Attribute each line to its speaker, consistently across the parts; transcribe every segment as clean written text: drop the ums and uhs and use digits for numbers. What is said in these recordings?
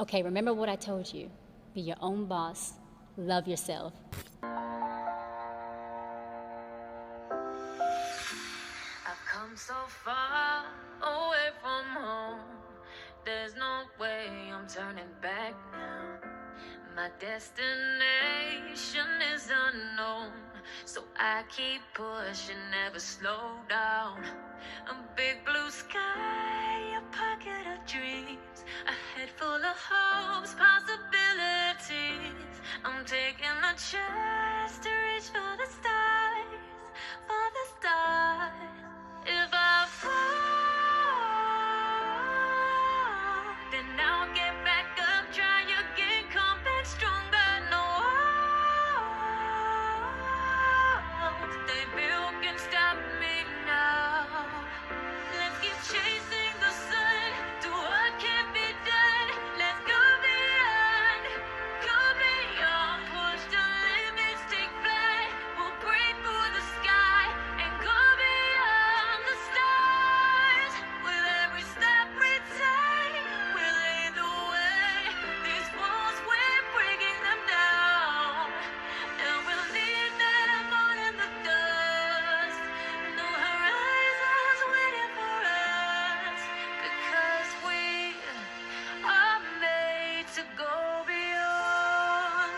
Speaker 1: Okay, remember what I told you. Be your own boss. Love yourself.
Speaker 2: I've come so far away from home. There's no way I'm turning back now. My destination is unknown, so I keep pushing, never slow down. A big blue sky, a pocket of dreams, a head full of hopes, possibilities. I'm taking a chance to reach for the stars, for the stars. If I fall, then I'll get back up, try again, come back stronger. No, they built can stop me now. Let's keep chasing the sun, do what can be done. Let's go beyond, push the limits, take flight. We'll break through the sky and go beyond the stars. With every step we take, we'll lead the way. These walls, we're breaking them down, and we'll leave them all in the dust. No horizons waiting for us, because we are made to go beyond.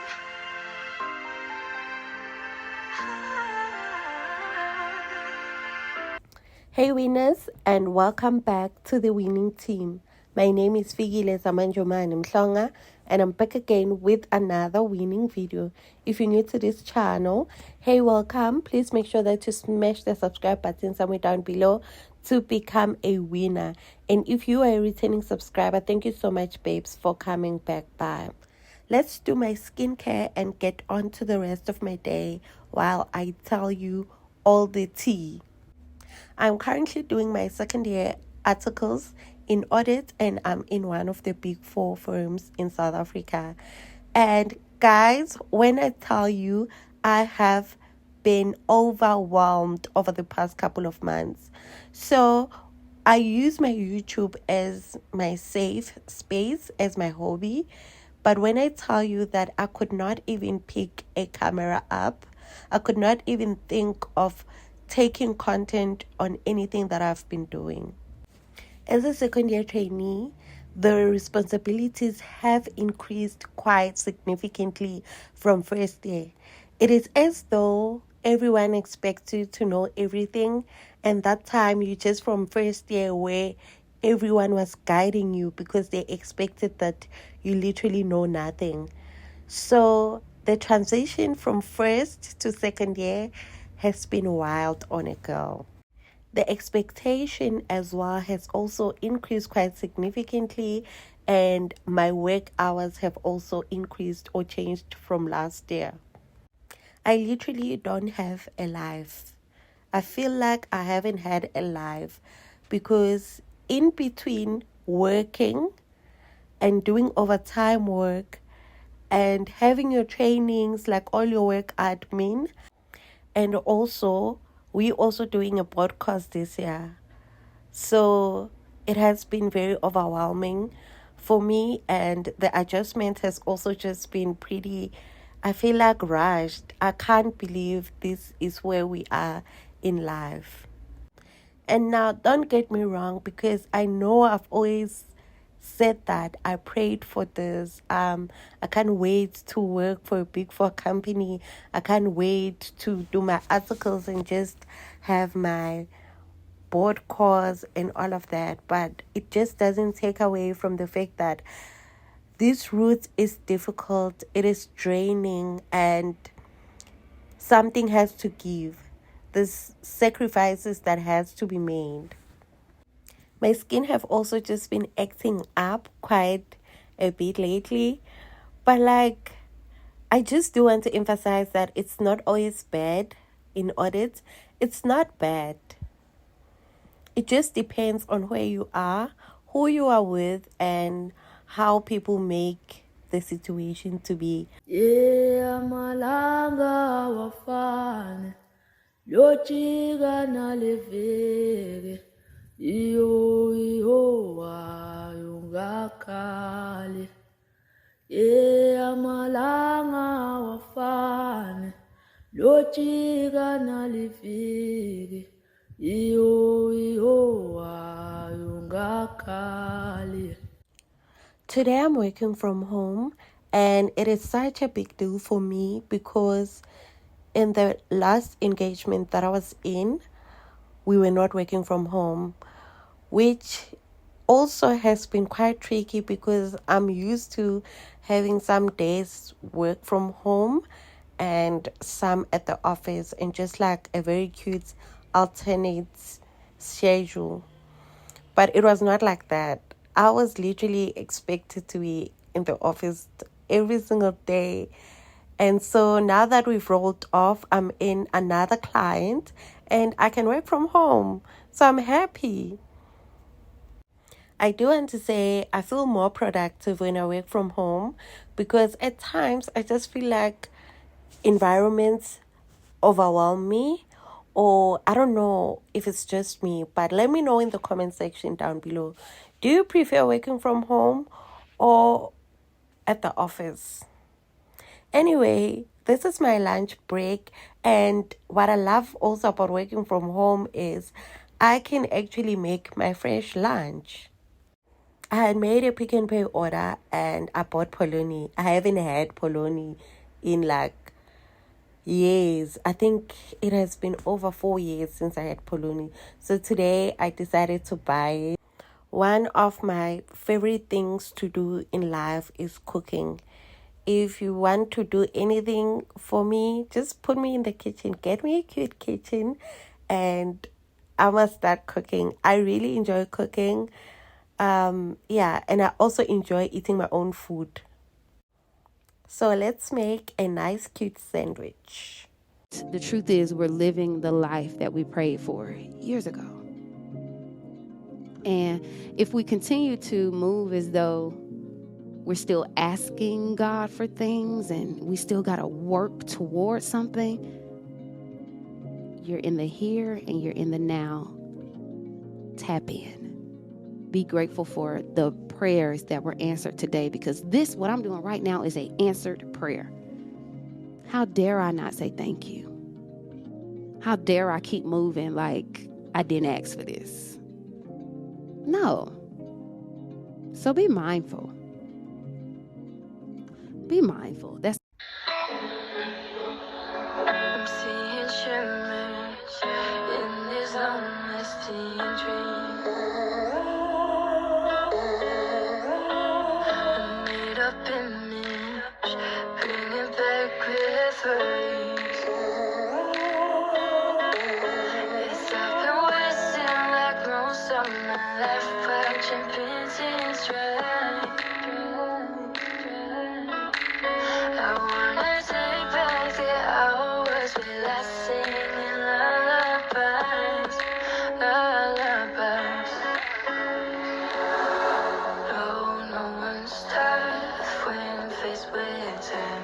Speaker 3: Hey winners, and welcome back to the winning team. My name is Figile Samanjomani Mhlonga, and I'm back again with another winning video. If you're new to this channel, hey, welcome. Please make sure that you smash the subscribe button somewhere down below to become a winner. And if you are a returning subscriber, thank you so much, babes, for coming back by. Let's do my skincare and get on to the rest of my day while I tell you all the tea. I'm currently doing my second year articles in audit, and I'm in one of the big 4 firms in South Africa. And guys, when I tell you, I have been overwhelmed over the past couple of months. So I use my YouTube as my safe space, as my hobby. But when I tell you that I could not even pick a camera up, I could not even think of taking content on anything that I've been doing. As a second year trainee, the responsibilities have increased quite significantly from first year. It is as though everyone expects you to know everything, and that time you just from first year where everyone was guiding you because they expected that you literally know nothing. So the transition from first to second year has been wild on a girl. The expectation as well has also increased quite significantly, and my work hours have also increased or changed from last year. I literally don't have a life. I feel like I haven't had a life because in between working and doing overtime work and having your trainings, like all your work admin, and also we also doing a podcast this year. So it has been very overwhelming for me, and the adjustment has also just been pretty, I feel like, rushed. I can't believe this is where we are in life. And now, don't get me wrong, because I know I've always said that I prayed for this. I can't wait to work for a big 4 company. I can't wait to do my articles and just have my board course and all of that. But it just doesn't take away from the fact that this route is difficult, it is draining, and something has to give. There's sacrifices that has to be made. My skin have also just been acting up quite a bit lately. But like, I just do want to emphasize that it's not always bad in audit. It's not bad. It just depends on where you are, who you are with, and how people make the situation to be.
Speaker 2: Yeah, malanga wafane lochika naleveke iyo iyo wayo ngakhale. jika nalifiki iyo ayungakhali.
Speaker 3: Today I'm working from home, and it is such a big deal for me because in the last engagement that I was in, we were not working from home, which also has been quite tricky because I'm used to having some days work from home and some at the office, and just like a very cute alternate schedule. But it was not like that. I was literally expected to be in the office every single day. And so now that we've rolled off, I'm in another client and I can work from home. So I'm happy. I do want to say I feel more productive when I work from home because at times I just feel like environments overwhelm me, or I don't know if it's just me, but let me know in the comment section down below. Do you prefer working from home or at the office? Anyway, this is my lunch break, and what I love also about working from home is I can actually make my fresh lunch. I had made a Pick n Pay order and I bought polony. I haven't had polony in like years. I think it has been over 4 years since I had polony. So today I decided to buy it. One of my favorite things to do in life is cooking. If you want to do anything for me, just put me in the kitchen. Get me a cute kitchen and I must start cooking. I really enjoy cooking. And I also enjoy eating my own food. So let's make a nice cute sandwich.
Speaker 4: The truth is, we're living the life that we prayed for years ago. And if we continue to move as though we're still asking God for things and we still got to work towards something, you're in the here and you're in the now. Tap in. Be grateful for the prayers that were answered today, because this, what I'm doing right now, is an answered prayer. How dare I not say thank you? How dare I keep moving like I didn't ask for this? No. So be mindful. Be mindful. That's
Speaker 2: I'm seeing shimmers in this lonely dream. A made up image, bringing back memories. It's I've been wasting like most of my life, watching paintings dry. I wanna take back the hours we last singing lullabies, lullabies. No one's tough when faced with time.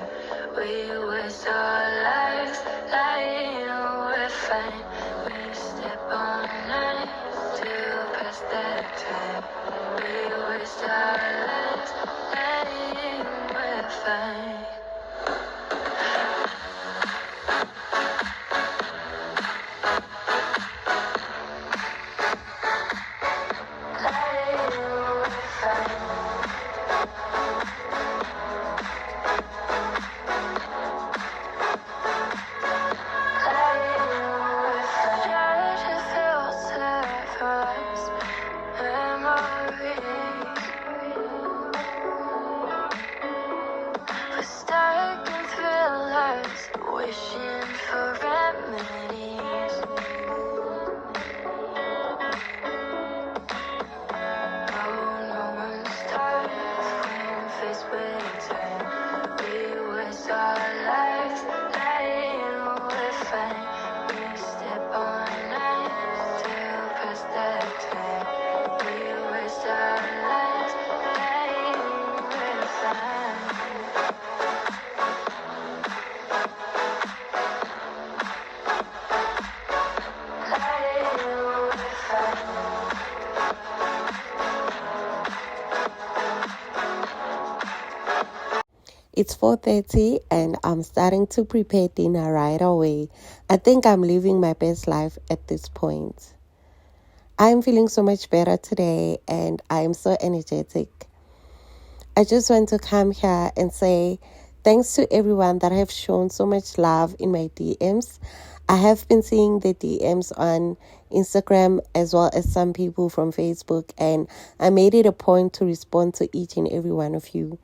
Speaker 2: We waste our lives lying, we're fine. We step on knives to pass that time. We waste our lives lying, we're fine.
Speaker 3: It's 4:30 and I'm starting to prepare dinner right away. I think I'm living my best life at this point. I'm feeling so much better today and I'm so energetic. I just want to come here and say thanks to everyone that have shown so much love in my DMs. I have been seeing the DMs on Instagram as well as some people from Facebook, and I made it a point to respond to each and every one of you.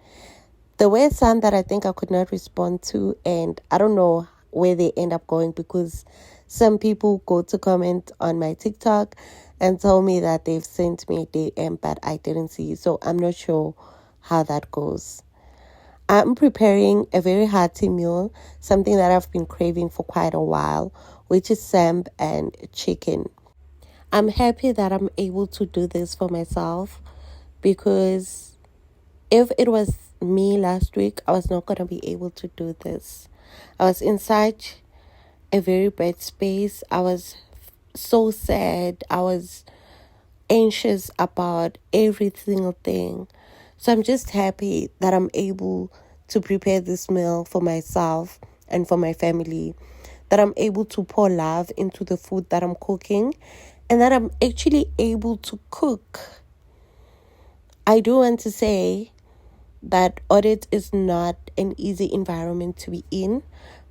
Speaker 3: There were some that I think I could not respond to, and I don't know where they end up going because some people go to comment on my TikTok and tell me that they've sent me a DM, but I didn't see. So I'm not sure how that goes. I'm preparing a very hearty meal, something that I've been craving for quite a while, which is samp and chicken. I'm happy that I'm able to do this for myself because if it was me last week, I was not going to be able to do this. I was in such a very bad space. I was so sad. I was anxious about every single thing. So I'm just happy that I'm able to prepare this meal for myself and for my family, that I'm able to pour love into the food that I'm cooking, and that I'm actually able to cook. I do want to say that audit is not an easy environment to be in,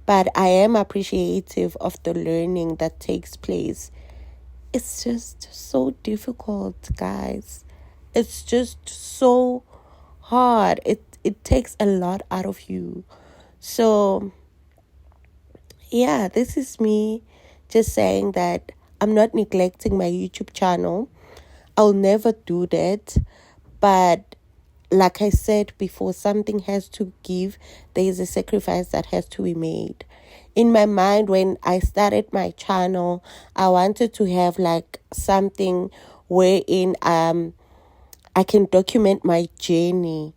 Speaker 3: but I am appreciative of the learning that takes place. It's just so difficult, guys. It's just so hard. It takes a lot out of you. So yeah, this is me just saying that I'm not neglecting my YouTube channel. I'll never do that. But like I said before, something has to give. There is a sacrifice that has to be made. In my mind, when I started my channel, I wanted to have like something wherein I can document my journey,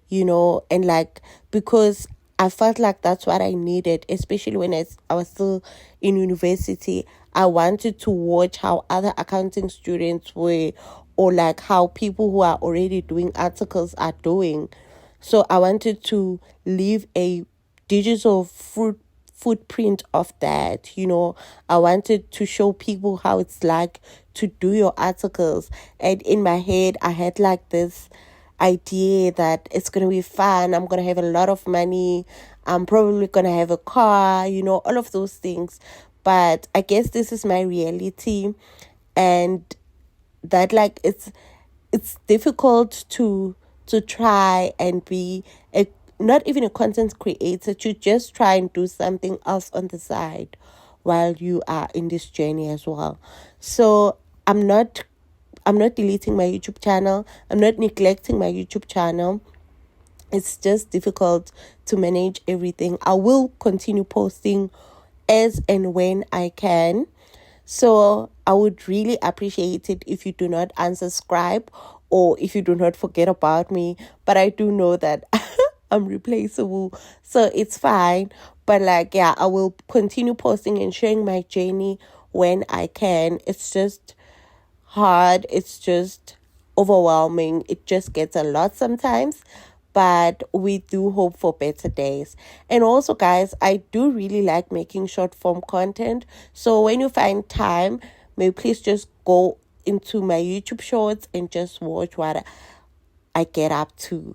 Speaker 3: and like, because I felt like that's what I needed, especially when I was still in university. I wanted to watch how other accounting students were, or like how people who are already doing articles are doing. So I wanted to leave a digital footprint of that. I wanted to show people how it's like to do your articles. And in my head, I had like this idea that it's going to be fun. I'm going to have a lot of money. I'm probably going to have a car, all of those things. But I guess this is my reality. And that like it's difficult to try and be not even a content creator, to just try and do something else on the side while you are in this journey as well. So I'm not deleting my YouTube channel. I'm not neglecting my YouTube channel. It's just difficult to manage everything. I will continue posting as and when I can. So I would really appreciate it if you do not unsubscribe or if you do not forget about me. But I do know that I'm replaceable, so it's fine. But like, yeah, I will continue posting and sharing my journey when I can. It's just hard. It's just overwhelming. It just gets a lot sometimes. But we do hope for better days. And also, guys, I do really like making short form content. So when you find time, may please just go into my YouTube shorts and just watch what I get up to.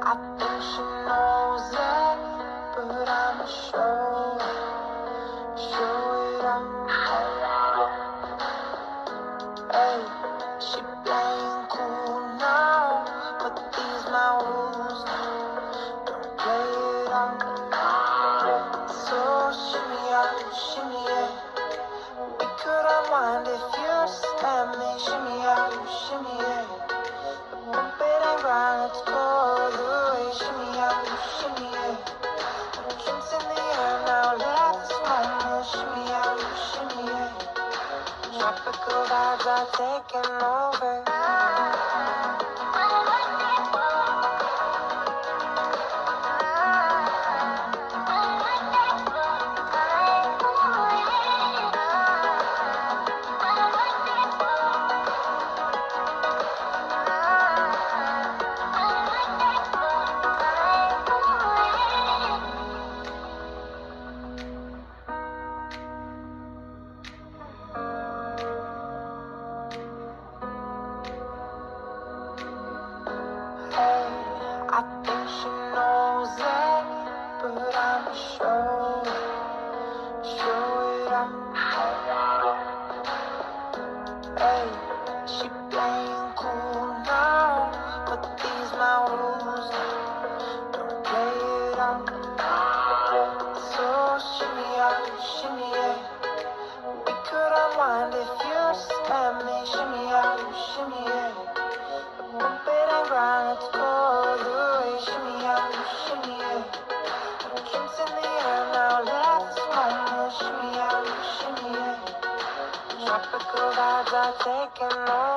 Speaker 2: I think she knows that, but I'm sure it Hey, she playing cool now, but these my rules. Don't play it on. So shimmy yeah. We could unwind if you just let me. Shimmy yeah. Bump it and grind, let's go the way. Shimmy yeah. Drinks in the air now, let's moment. Shimmy yeah. Tropical vibes are taking over.
Speaker 3: taking over.